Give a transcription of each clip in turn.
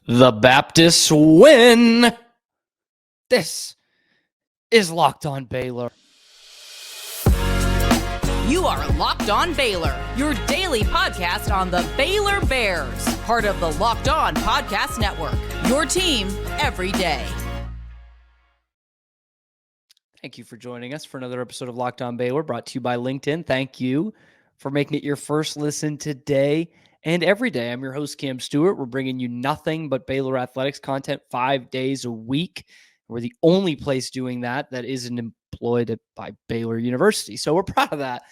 The Baptists win. This is Locked On Baylor. You are Locked On Baylor, your daily podcast on the Baylor Bears, part of the Locked On Podcast Network, your team every day. Thank you for joining us for another episode of Locked On Baylor, brought to you by LinkedIn. Thank you for making it your first listen today and every day. I'm your host, Cam Stewart. We're bringing you nothing but Baylor athletics content 5 days a week. We're the only place doing that isn't employed by Baylor University. So we're proud of that.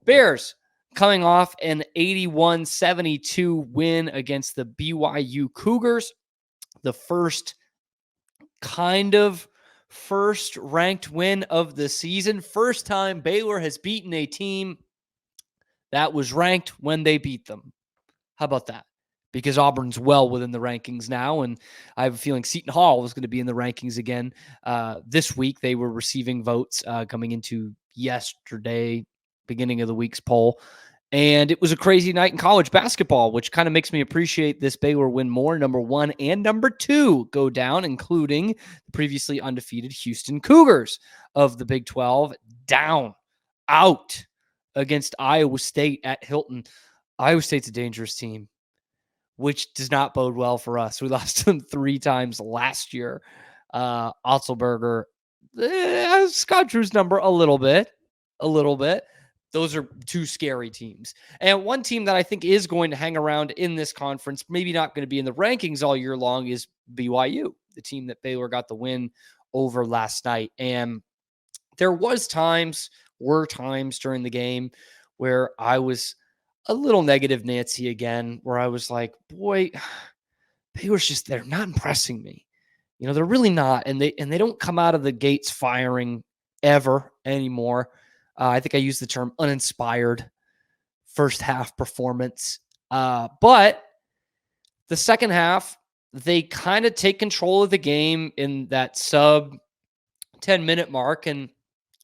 Bears coming off an 81-72 win against the BYU Cougars. The first ranked win of the season. First time Baylor has beaten a team that was ranked when they beat them. How about that? Because Auburn's well within the rankings now, and I have a feeling Seton Hall is going to be in the rankings again this week. They were receiving votes coming into yesterday, beginning of the week's poll. And it was a crazy night in college basketball, which kind of makes me appreciate this Baylor win more. Number 1 and number 2 go down, including the previously undefeated Houston Cougars of the Big 12, out against Iowa State at Hilton. Iowa State's a dangerous team, which does not bode well for us. We lost them 3 times last year. Otzelberger, Scott Drew's number a little bit. Those are 2 scary teams. And one team that I think is going to hang around in this conference, maybe not going to be in the rankings all year long, is BYU, the team that Baylor got the win over last night. And there were times during the game where I was a little negative Nancy again, where I was like, boy, Baylor's they're not impressing me. You know, they're really not. And they don't come out of the gates firing ever anymore. I think I used the term uninspired first half performance. But the second half, they kind of take control of the game in that sub 10-minute mark. And,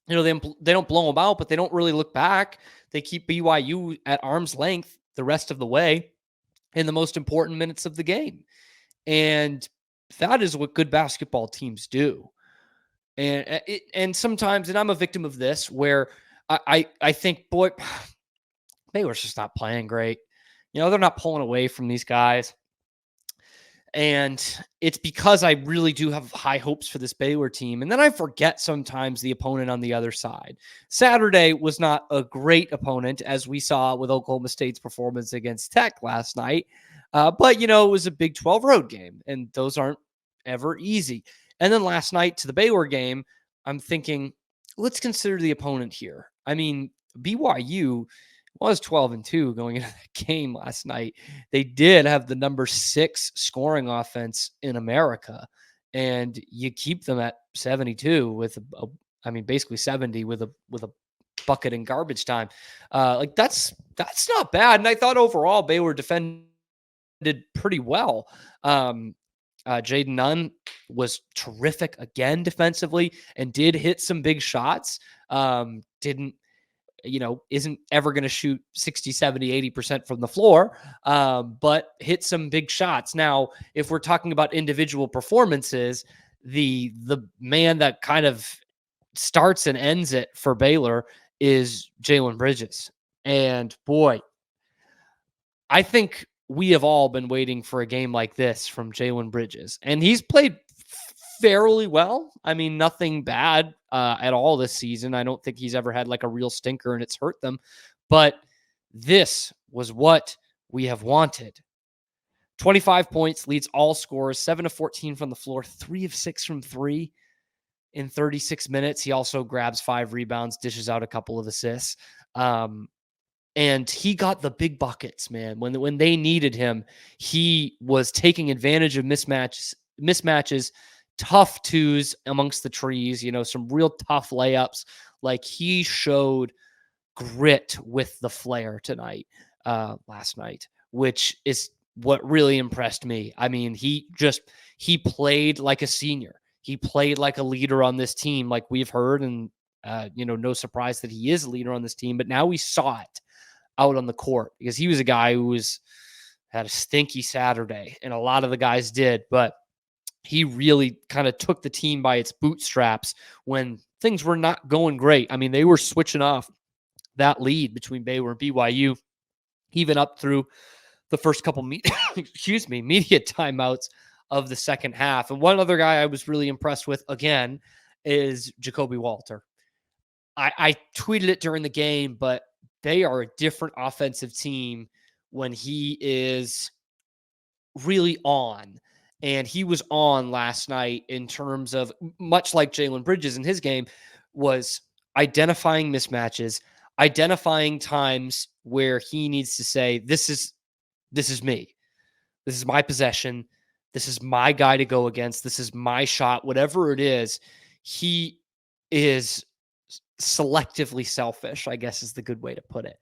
you know, they don't blow them out, but they don't really look back. They keep BYU at arm's length the rest of the way in the most important minutes of the game. And that is what good basketball teams do. And sometimes, and I'm a victim of this, where I think, boy, Baylor's just not playing great. You know, they're not pulling away from these guys. And it's because I really do have high hopes for this Baylor team. And then I forget sometimes the opponent on the other side. Saturday was not a great opponent, as we saw with Oklahoma State's performance against Tech last night. But, you know, it was a Big 12 road game, and those aren't ever easy. And then last night to the Baylor game, I'm thinking, let's consider the opponent here. I mean, BYU was 12-2 going into that game last night. They did have the number 6 scoring offense in America, and you keep them at 72 with basically 70 with a bucket in garbage time. That's not bad. And I thought overall Baylor defended pretty well. Jaden Nunn was terrific again defensively and did hit some big shots. Isn't ever going to shoot 60, 70, 80% from the floor, but hit some big shots. Now, if we're talking about individual performances, the man that kind of starts and ends it for Baylor is Jalen Bridges. And boy, I think we have all been waiting for a game like this from Jalen Bridges. And he's played fairly well. I mean, nothing bad at all this season. I don't think he's ever had like a real stinker and it's hurt them. But this was what we have wanted. 25 points, leads all scorers, 7 of 14 from the floor, 3 of 6 from 3 in 36 minutes. He also grabs 5 rebounds, dishes out a couple of assists. And he got the big buckets, man. When they needed him, he was taking advantage of mismatches, tough twos amongst the trees, you know, some real tough layups. Like, he showed grit with the flair last night, which is what really impressed me. I mean, he played like a senior. He played like a leader on this team, like we've heard, and no surprise that he is a leader on this team, but now we saw it out on the court, because he was a guy who was, had a stinky Saturday, and a lot of the guys did, but he really kind of took the team by its bootstraps when things were not going great. I mean, they were switching off that lead between Baylor and BYU, even up through the first couple media timeouts of the second half. And one other guy I was really impressed with, again, is Jacoby Walter. I tweeted it during the game, but they are a different offensive team when he is really on. And he was on last night in terms of, much like Jalen Bridges in his game, was identifying mismatches, identifying times where he needs to say, this is me. This is my possession. This is my guy to go against. This is my shot. Whatever it is, he is selectively selfish, I guess is the good way to put it.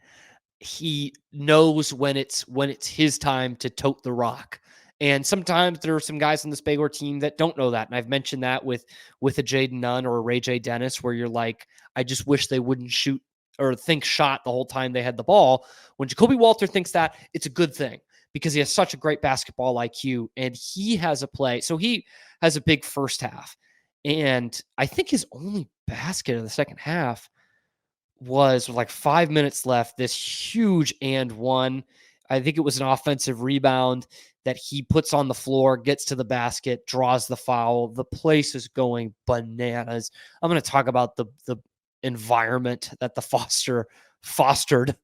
He knows when it's his time to tote the rock. And sometimes there are some guys on this Baylor team that don't know that. And I've mentioned that with a Jaden Nunn or a Ray J. Dennis, where you're like, I just wish they wouldn't shoot or think shot the whole time they had the ball. When Jacoby Walter thinks that, it's a good thing because he has such a great basketball IQ and he has a play. So he has a big first half. And I think his only basket of the second half was like 5 minutes left. This huge and one. I think it was an offensive rebound that he puts on the floor, gets to the basket, draws the foul. The place is going bananas. I'm going to talk about the environment that the fostered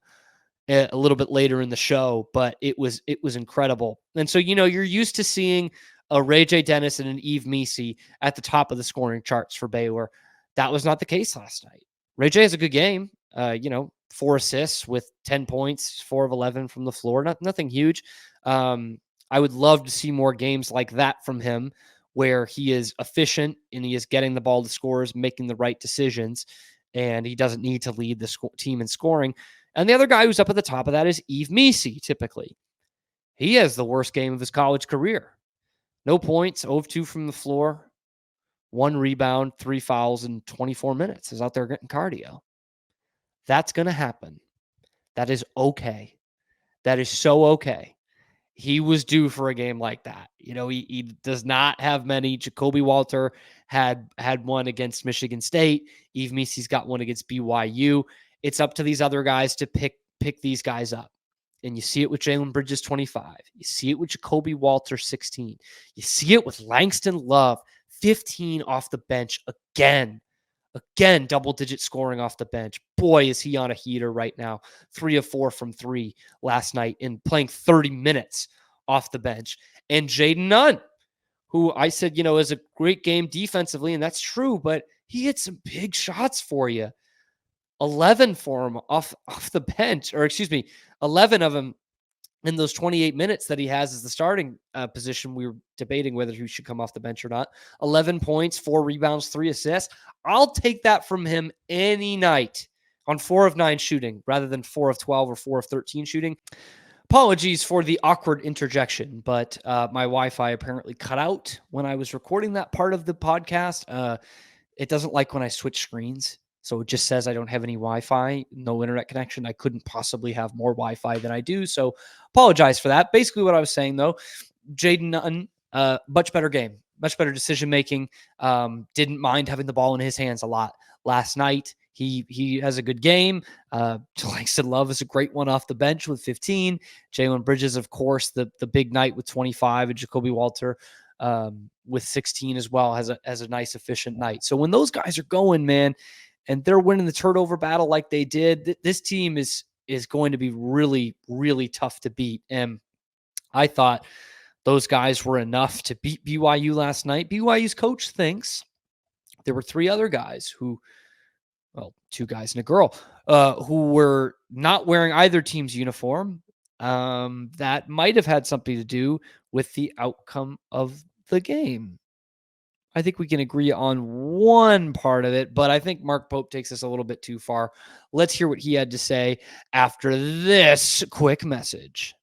a little bit later in the show, but it was incredible. And so, you're used to seeing a Ray J. Dennis and an Yves Missi at the top of the scoring charts for Baylor. That was not the case last night. Ray J has a good game, 4 assists with 10 points, 4 of 11 from the floor. Nothing huge. I would love to see more games like that from him where he is efficient and he is getting the ball to scorers, making the right decisions, and he doesn't need to lead the team in scoring. And the other guy who's up at the top of that is Yves Missi, typically. He has the worst game of his college career. No points, 0 of 2 from the floor, 1 rebound, 3 fouls in 24 minutes. He's out there getting cardio. That's going to happen. That is okay. That is so okay. He was due for a game like that. He does not have many. Jacoby Walter had one against Michigan State. Yves Missi's got one against BYU. It's up to these other guys to pick these guys up. And you see it with Jalen Bridges, 25. You see it with Jacoby Walter, 16. You see it with Langston Love, 15 off the bench again. Again, double-digit scoring off the bench. Boy, is he on a heater right now. 3 of 4 from 3 last night and playing 30 minutes off the bench. And Jaden Nunn, who I said, is a great game defensively, and that's true, but he hit some big shots for you. 11 for him off the bench, 11 of them in those 28 minutes that he has as the starting position. We were debating whether he should come off the bench or not. 11 points, 4 rebounds, 3 assists. I'll take that from him any night on 4 of 9 shooting rather than 4 of 12 or 4 of 13 shooting. Apologies for the awkward interjection, but my Wi-Fi apparently cut out when I was recording that part of the podcast. It doesn't like when I switch screens. So it just says I don't have any Wi-Fi, no internet connection. I couldn't possibly have more Wi-Fi than I do. So apologize for that. Basically what I was saying, though, Jaden Nunn, much better game, much better decision-making. Didn't mind having the ball in his hands a lot last night. He has a good game. Langston Love is a great one off the bench with 15. Jalen Bridges, of course, the big night with 25, and Jacoby Walter with 16 as well has a nice, efficient night. So when those guys are going, man, and they're winning the turnover battle like they did, this team is going to be really, really tough to beat. And I thought those guys were enough to beat BYU last night. BYU's coach thinks there were 3 other guys 2 guys and a girl, who were not wearing either team's uniform. That might have had something to do with the outcome of the game. I think we can agree on one part of it, but I think Mark Pope takes us a little bit too far. Let's hear what he had to say after this quick message.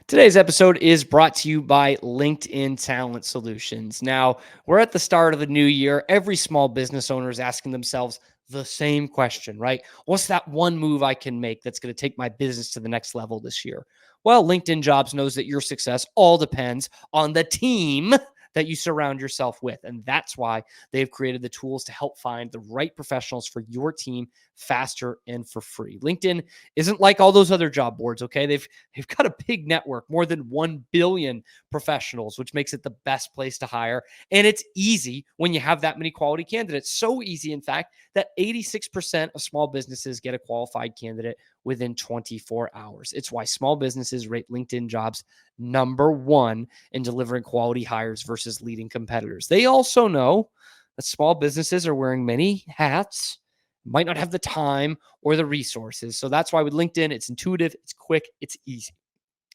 Today's episode is brought to you by LinkedIn Talent Solutions. Now, we're at the start of the new year. Every small business owner is asking themselves the same question, right? What's that one move I can make that's going to take my business to the next level this year? Well, LinkedIn Jobs knows that your success all depends on the team that you surround yourself with. And that's why they've created the tools to help find the right professionals for your team faster and for free. LinkedIn isn't like all those other job boards, okay? They've got a big network, more than 1 billion professionals, which makes it the best place to hire. And it's easy when you have that many quality candidates. So easy, in fact, that 86% of small businesses get a qualified candidate within 24 hours. It's why small businesses rate LinkedIn Jobs number one in delivering quality hires versus leading competitors. They also know that small businesses are wearing many hats, might not have the time or the resources. So that's why with LinkedIn, it's intuitive, it's quick, it's easy.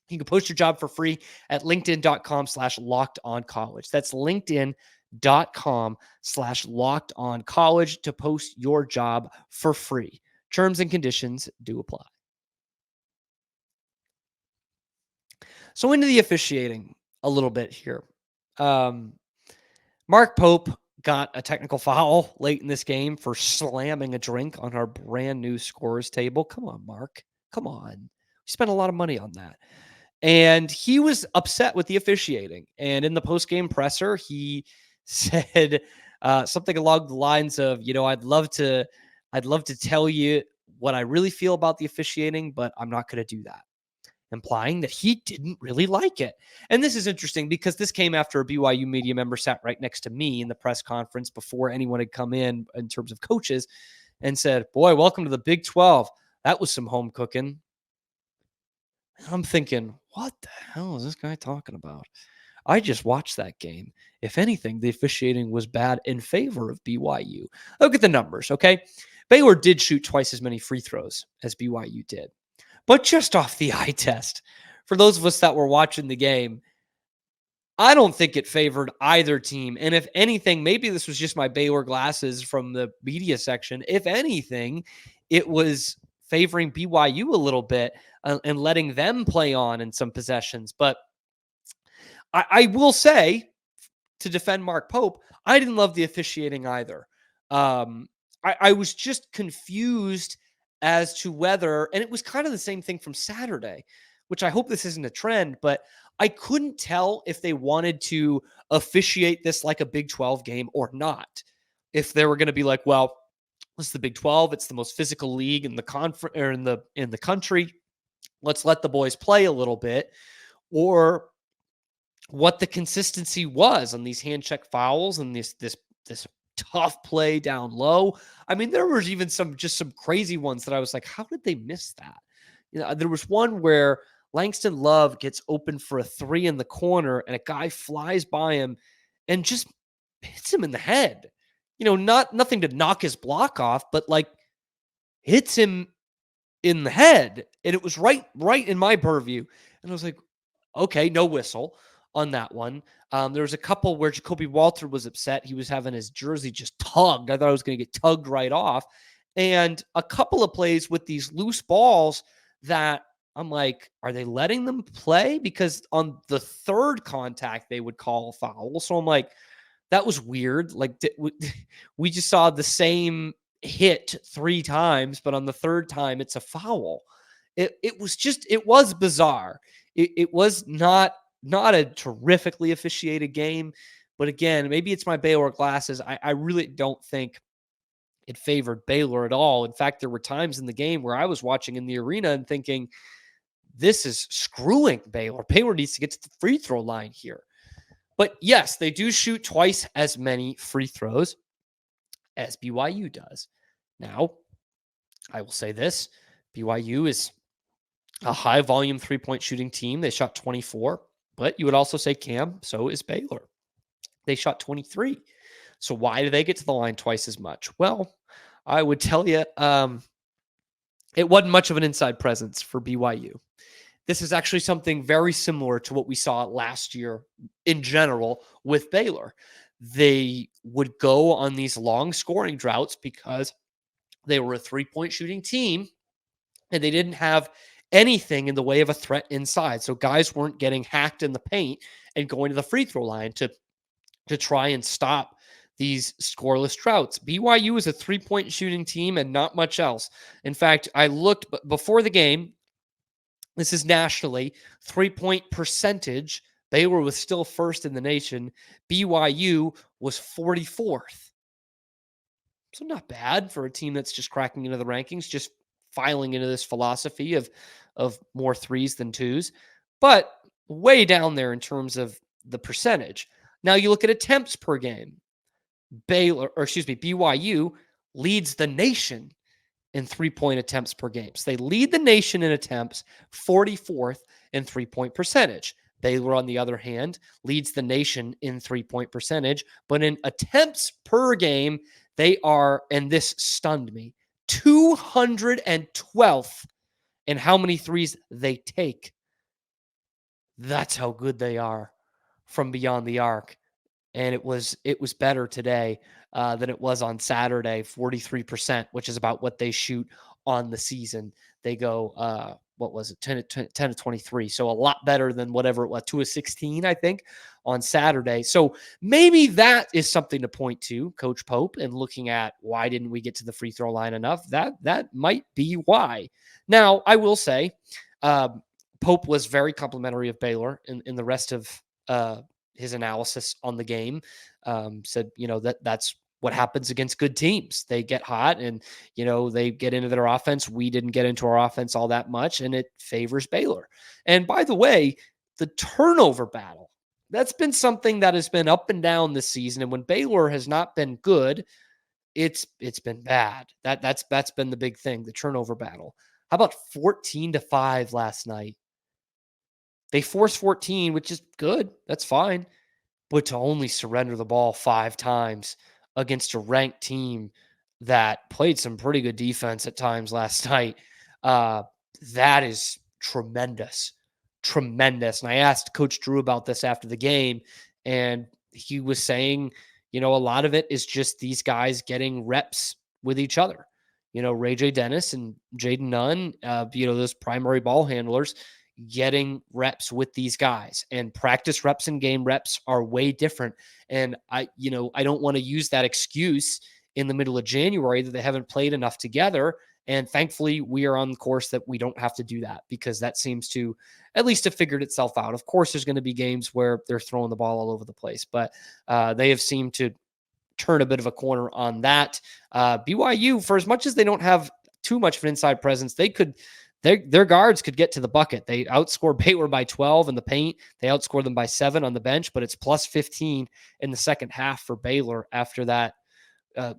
You can post your job for free at linkedin.com/lockedoncollege. That's linkedin.com/lockedoncollege to post your job for free. Terms and conditions do apply. So into the officiating a little bit here. Mark Pope got a technical foul late in this game for slamming a drink on our brand new scores table. Come on, Mark. Come on. We spent a lot of money on that. And he was upset with the officiating. And in the post-game presser, he said something along the lines of, I'd love to tell you what I really feel about the officiating, but I'm not going to do that, implying that he didn't really like it. And this is interesting because this came after a BYU media member sat right next to me in the press conference before anyone had come in terms of coaches and said, boy, welcome to the Big 12. That was some home cooking. I'm thinking, what the hell is this guy talking about? I just watched that game. If anything, the officiating was bad in favor of BYU. Look at the numbers, okay? Baylor did shoot twice as many free throws as BYU did. But just off the eye test, for those of us that were watching the game, I don't think it favored either team. And if anything, maybe this was just my Baylor glasses from the media section. If anything, it was favoring BYU a little bit and letting them play on in some possessions. But I will say, to defend Mark Pope, I didn't love the officiating either. I was just confused as to whether, and it was kind of the same thing from Saturday, which I hope this isn't a trend, but I couldn't tell if they wanted to officiate this like a Big 12 game or not. If they were going to be like, well, it's the Big 12, it's the most physical league in the conference or in the country. Let's let the boys play a little bit, or what the consistency was on these hand check fouls and this tough play down low. I mean, there was even some crazy ones that I was like, how did they miss that? There was one where Langston Love gets open for a three in the corner and a guy flies by him and just hits him in the head. Nothing to knock his block off, but like hits him in the head. And it was right in my purview. And I was like, okay, no whistle on that one. There was a couple where Jacoby Walter was upset. He was having his jersey just tugged. I thought I was going to get tugged right off. And a couple of plays with these loose balls that I'm like, are they letting them play? Because on the third contact, they would call a foul. So I'm like, that was weird. Like we just saw the same hit 3 times, but on the third time, it's a foul. It was bizarre. It was not a terrifically officiated game, but again, maybe it's my Baylor glasses. I really don't think it favored Baylor at all. In fact, there were times in the game where I was watching in the arena and thinking, this is screwing Baylor. Baylor needs to get to the free throw line here. But yes, they do shoot twice as many free throws as BYU does. Now, I will say this. BYU is a high volume 3-point shooting team. They shot 24, but you would also say, Cam, so is Baylor. They shot 23. So why do they get to the line twice as much? Well, I would tell you, it wasn't much of an inside presence for BYU. This is actually something very similar to what we saw last year in general with Baylor. They would go on these long scoring droughts because they were a 3-point shooting team and they didn't have anything in the way of a threat inside. So guys weren't getting hacked in the paint and going to the free throw line to try and stop these scoreless droughts. BYU is a 3-point shooting team and not much else. In fact, I looked before the game. This is nationally, 3-point percentage. Baylor was still first in the nation. BYU was 44th. So not bad for a team that's just cracking into the rankings, just filing into this philosophy of more threes than twos, but way down there in terms of the percentage. Now you look at attempts per game. BYU leads the nation in 3-point attempts per game. So they lead the nation in attempts, 44th in 3-point percentage. Baylor, on the other hand, leads the nation in 3-point percentage, but in attempts per game, they are, and this stunned me, 212th in how many threes they take. That's how good they are from beyond the arc. And it was better today than it was on Saturday, 43%, which is about what they shoot on the season. They go, what was it, 10 to 23. So a lot better than whatever it was, 2 of 16, I think, on Saturday. So maybe that is something to point to, Coach Pope, and looking at why didn't we get to the free throw line enough? That might be why. Now, I will say, Pope was very complimentary of Baylor in the rest of his analysis on the game. Said, that's what happens against good teams. They get hot and, they get into their offense. We didn't get into our offense all that much, and it favors Baylor. And by the way, the turnover battle, that's been something that has been up and down this season. And when Baylor has not been good, it's been bad. That's been the big thing, the turnover battle. How about 14-5 last night? They forced 14, which is good. That's fine. But to only surrender the ball 5 times against a ranked team that played some pretty good defense at times last night, that is tremendous. Tremendous. And I asked Coach Drew about this after the game, and he was saying, a lot of it is just these guys getting reps with each other. Ray J. Dennis and Jaden Nunn, those primary ball handlers, getting reps with these guys, and practice reps and game reps are way different. And I don't want to use that excuse in the middle of January that they haven't played enough together. And thankfully we are on the course that we don't have to do that, because that seems to at least have figured itself out. Of course, there's going to be games where they're throwing the ball all over the place, but they have seemed to turn a bit of a corner on that. BYU, for as much as they don't have too much of an inside presence, their guards could get to the bucket. They outscored Baylor by 12 in the paint. They outscored them by 7 on the bench, but it's plus 15 in the second half for Baylor after that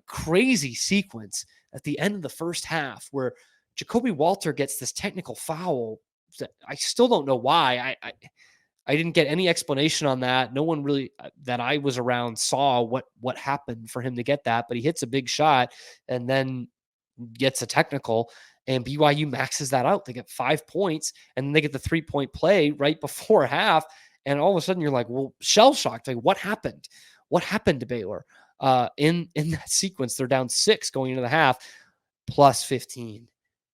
crazy sequence at the end of the first half where Jacoby Walter gets this technical foul. I still don't know why. I didn't get any explanation on that. No one really that I was around saw what happened for him to get that, but he hits a big shot and then gets a technical. And BYU maxes that out. They get 5 points, and then they get the 3-point play right before half. And all of a sudden you're like, well, shell shocked. Like, what happened? What happened to Baylor? In that sequence, they're down 6 going into the half, plus 15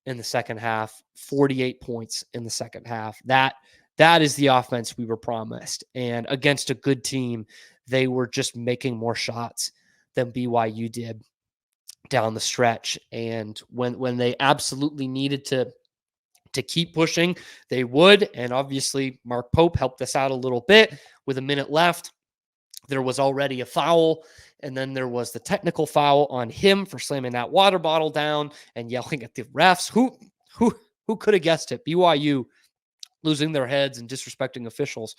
in the second half, 48 points in the second half. That is the offense we were promised. And against a good team, they were just making more shots than BYU did down the stretch. And when they absolutely needed to keep pushing, they would. And obviously Mark Pope helped us out a little bit. With a minute left, there was already a foul, and then there was the technical foul on him for slamming that water bottle down and yelling at the refs. Who could have guessed it? BYU losing their heads and disrespecting officials.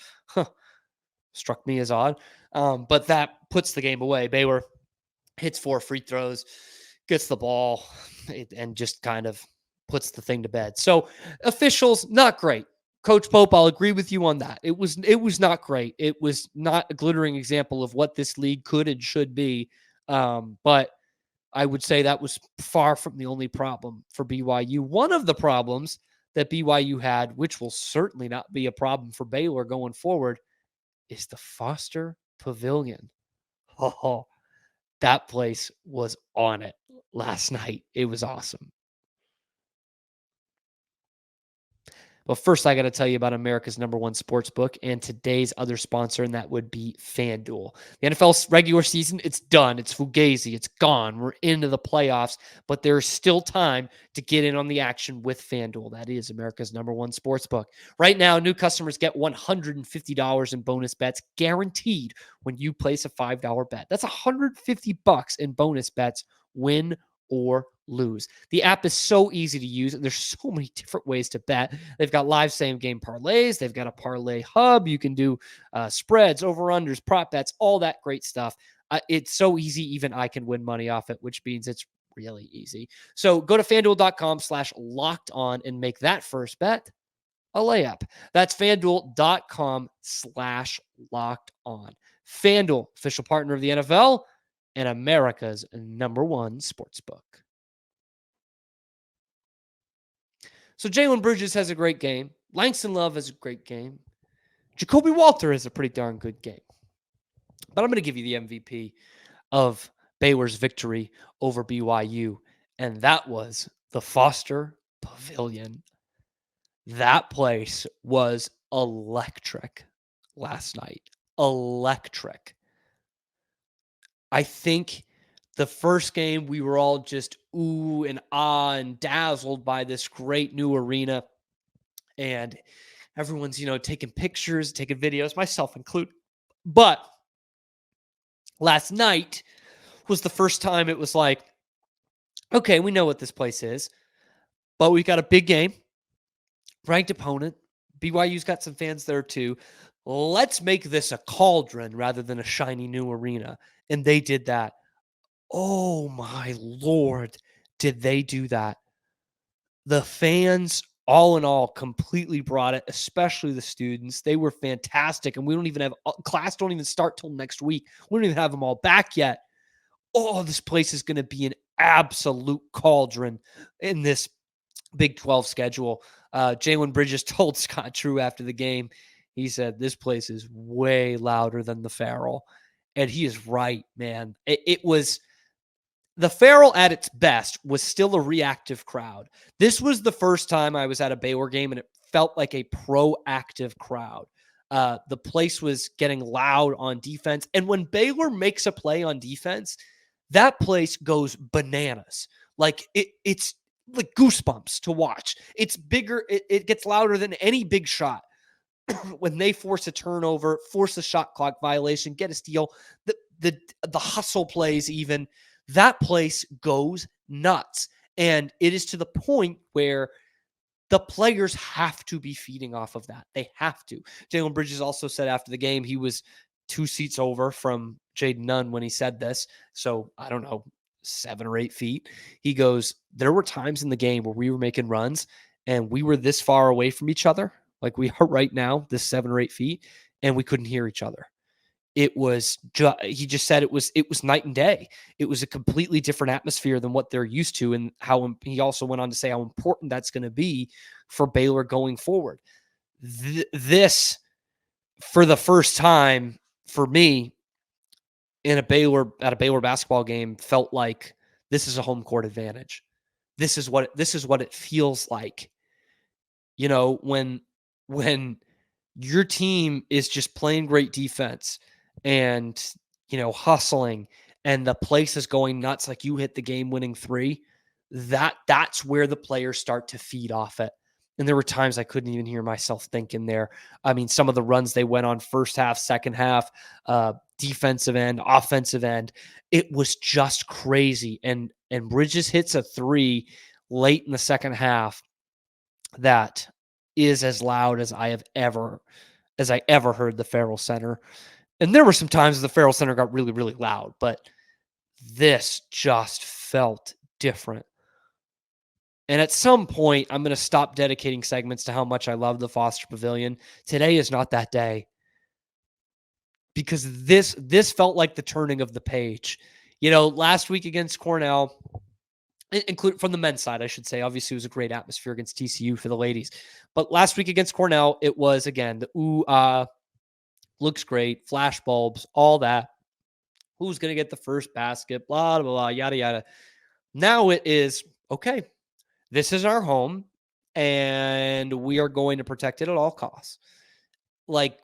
Struck me as odd. But that puts the game away. Baylor hits 4 free throws, gets the ball, and just kind of puts the thing to bed. So officials, not great. Coach Pope, I'll agree with you on that. It was not great. It was not a glittering example of what this league could and should be. But I would say that was far from the only problem for BYU. One of the problems that BYU had, which will certainly not be a problem for Baylor going forward, is the Foster Pavilion. Oh, that place was on it last night. It was awesome. But first, I got to tell you about America's number one sportsbook and today's other sponsor, and that would be FanDuel. The NFL regular season, it's done. It's fugazi. It's gone. We're into the playoffs, but there's still time to get in on the action with FanDuel. That is America's number one sportsbook. Right now, new customers get $150 in bonus bets guaranteed when you place a $5 bet. That's $150 in bonus bets, win or lose. The app is so easy to use, and there's so many different ways to bet. They've got live same game parlays. They've got a parlay hub. You can do spreads, over-unders, prop bets, all that great stuff. It's so easy, even I can win money off it, which means it's really easy. So go to FanDuel.com/locked-on and make that first bet a layup. That's FanDuel.com/locked-on. FanDuel, official partner of the NFL and America's number one sportsbook. So Jalen Bridges has a great game. Langston Love has a great game. Jacoby Walter has a pretty darn good game. But I'm going to give you the MVP of Baylor's victory over BYU, and that was the Foster Pavilion. That place was electric last night. Electric. I think the first game, we were all just ooh and ah and dazzled by this great new arena. And everyone's, taking pictures, taking videos, myself included. But last night was the first time it was like, okay, we know what this place is, but we got a big game, ranked opponent. BYU's got some fans there too. Let's make this a cauldron rather than a shiny new arena. And they did that. Oh my Lord, did they do that? The fans, all in all, completely brought it, especially the students. They were fantastic. And we don't even have class, don't even start till next week. We don't even have them all back yet. Oh, this place is going to be an absolute cauldron in this Big 12 schedule. Jalen Bridges told Scott True after the game, he said, this place is way louder than the Farrell. And he is right, man. It was the Farrell at its best was still a reactive crowd. This was the first time I was at a Baylor game, and it felt like a proactive crowd. The place was getting loud on defense. And when Baylor makes a play on defense, that place goes bananas. Like it's like goosebumps to watch. It's bigger. It gets louder than any big shot. When they force a turnover, force a shot clock violation, get a steal, the hustle plays even, that place goes nuts. And it is to the point where the players have to be feeding off of that. They have to. Jalen Bridges also said after the game he was 2 seats over from Jaden Nunn when he said this. So, I don't know, 7 or 8 feet. He goes, there were times in the game where we were making runs and we were this far away from each other, like we are right now, this 7 or 8 feet, and we couldn't hear each other. It was he just said it was night and day. It was a completely different atmosphere than what they're used to, and how he also went on to say how important that's going to be for Baylor going forward. This, for the first time for me at a Baylor basketball game, felt like this is a home court advantage. This is what it feels like. When your team is just playing great defense and, hustling, and the place is going nuts, like you hit the game-winning 3, that's where the players start to feed off it. And there were times I couldn't even hear myself thinking there. I mean, some of the runs they went on first half, second half, defensive end, offensive end, it was just crazy. And Bridges hits a 3 late in the second half that is as loud as I ever heard the Farrell Center. And there were some times the Farrell Center got really, really loud, but this just felt different. And at some point, I'm going to stop dedicating segments to how much I love the Foster Pavilion. Today is not that day, because this felt like the turning of the page. Last week against Cornell, include from the men's side, I should say. Obviously, it was a great atmosphere against TCU for the ladies. But last week against Cornell, it was, again, the looks great, flash bulbs, all that. Who's going to get the first basket, blah, blah, blah, yada, yada. Now it is, okay, this is our home, and we are going to protect it at all costs. Like,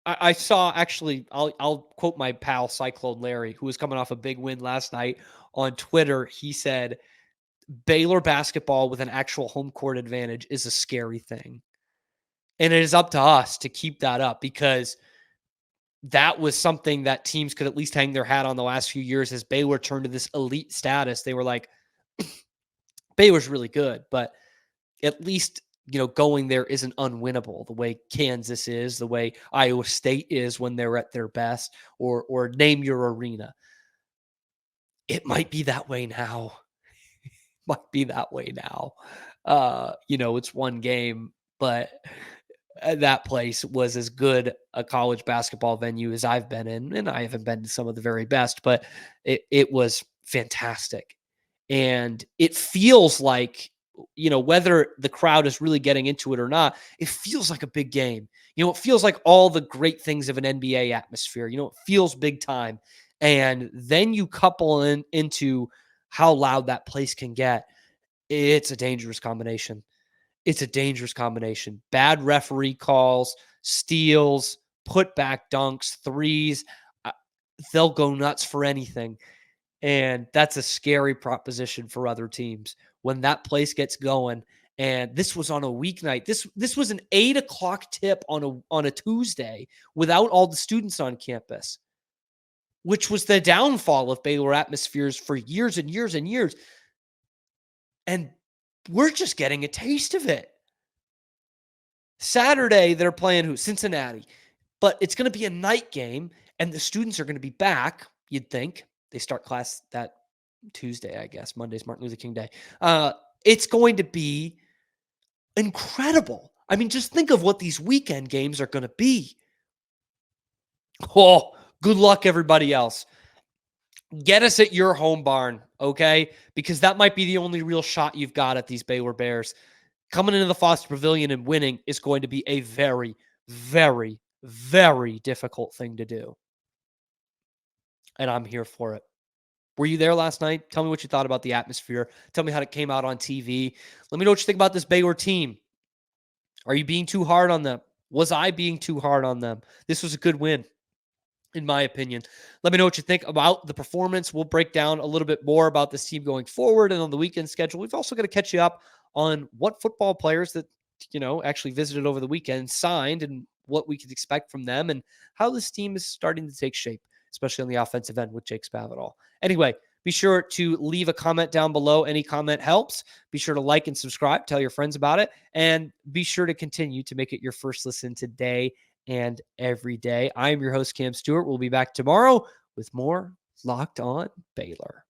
I saw, actually, I'll quote my pal Cyclone Larry, who was coming off a big win last night on Twitter. He said, Baylor basketball with an actual home court advantage is a scary thing. And it is up to us to keep that up, because that was something that teams could at least hang their hat on the last few years as Baylor turned to this elite status. They were like, Baylor's really good, but at least, going there isn't unwinnable the way Kansas is, the way Iowa State is when they're at their best, or name your arena. It might be that way now. It's one game, but that place was as good a college basketball venue as I've been in, and I haven't been to some of the very best, but it was fantastic. And it feels like, whether the crowd is really getting into it or not, it feels like a big game. It feels like all the great things of an NBA atmosphere. It feels big time. And then you couple into how loud that place can get. It's a dangerous combination. Bad referee calls, steals, putback dunks, threes. They'll go nuts for anything. And that's a scary proposition for other teams when that place gets going. And this was on a weeknight. This was an 8:00 tip on a Tuesday without all the students on campus, which was the downfall of Baylor atmospheres for years and years and years. And we're just getting a taste of it. Saturday, they're playing who? Cincinnati. But it's going to be a night game, and the students are going to be back, you'd think. They start class that Tuesday, I guess. Monday's Martin Luther King Day. It's going to be incredible. I mean, just think of what these weekend games are going to be. Oh, good luck, everybody else. Get us at your home barn, okay? Because that might be the only real shot you've got at these Baylor Bears. Coming into the Foster Pavilion and winning is going to be a very, very, very difficult thing to do. And I'm here for it. Were you there last night? Tell me what you thought about the atmosphere. Tell me how it came out on TV. Let me know what you think about this Baylor team. Are you being too hard on them? Was I being too hard on them? This was a good win, in my opinion. Let me know what you think about the performance. We'll break down a little bit more about this team going forward and on the weekend schedule. We've also got to catch you up on what football players that, actually visited over the weekend signed and what we could expect from them and how this team is starting to take shape, especially on the offensive end with Jake Spavital. Anyway, be sure to leave a comment down below. Any comment helps. Be sure to like and subscribe. Tell your friends about it. And be sure to continue to make it your first listen today and every day. I am your host, Cam Stewart. We'll be back tomorrow with more Locked On Baylor.